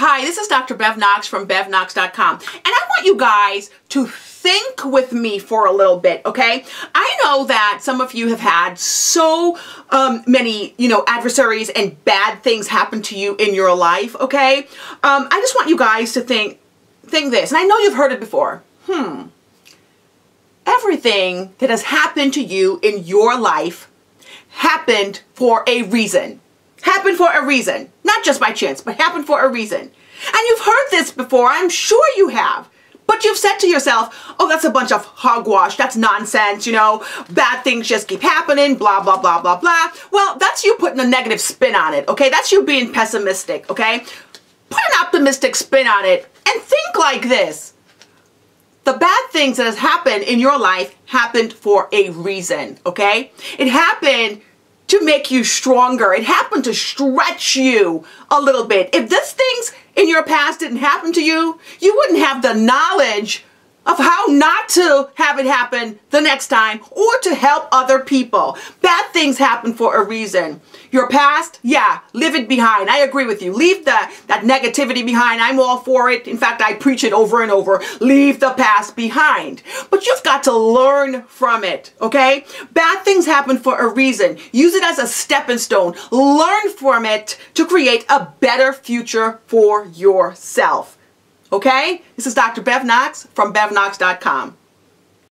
Hi, this is Dr. Bev Knox from BevKnox.com, and I want you guys to think with me for a little bit, okay? I know that some of you have had so many, adversaries and bad things happen to you in your life, okay? I just want you guys to think this, and I know you've heard it before. Everything that has happened to you in your life happened for a reason. Happened for a reason. Not just by chance, but happened for a reason. And you've heard this before, I'm sure you have. But you've said to yourself, oh, that's a bunch of hogwash, that's nonsense, bad things just keep happening, blah, blah, blah, blah, blah. Well, that's you putting a negative spin on it, okay? That's you being pessimistic, okay? Put an optimistic spin on it and think like this. The bad things that has happened in your life happened for a reason, okay? It happened to make you stronger. It happened to stretch you a little bit. If these things in your past didn't happen to you, you wouldn't have the knowledge of how not to have it happen the next time or to help other people. Bad things happen for a reason. Your past, yeah, leave it behind. I agree with you. Leave that negativity behind. I'm all for it. In fact, I preach it over and over. Leave the past behind. But you've got to learn from it, okay? Bad things happen for a reason. Use it as a stepping stone. Learn from it to create a better future for yourself. Okay? This is Dr. Bev Knox from BevKnox.com.